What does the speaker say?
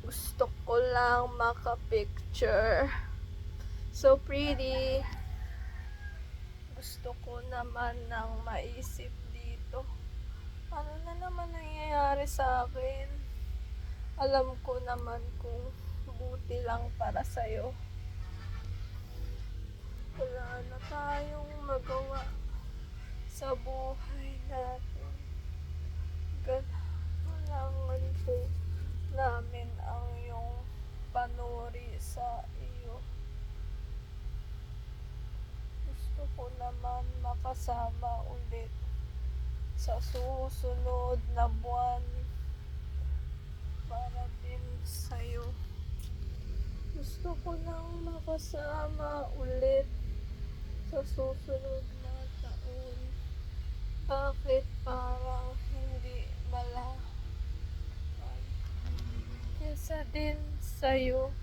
Gusto ko lang maka-picture. So pretty. Gusto ko naman ng maisip dito. Ano na naman nangyayari sa akin? Alam ko naman kung buti lang para sa'yo. Wala na tayong magawa sa buhay natin. Kailangan po namin ang iyong panuri sa iyo. Gusto ko naman makasama ulit sa susunod na buwan para din sa'yo. Gusto ko nang makasama ulit sa susunod na taon. Bakit parang hindi malaman? Kesa din sa'yo.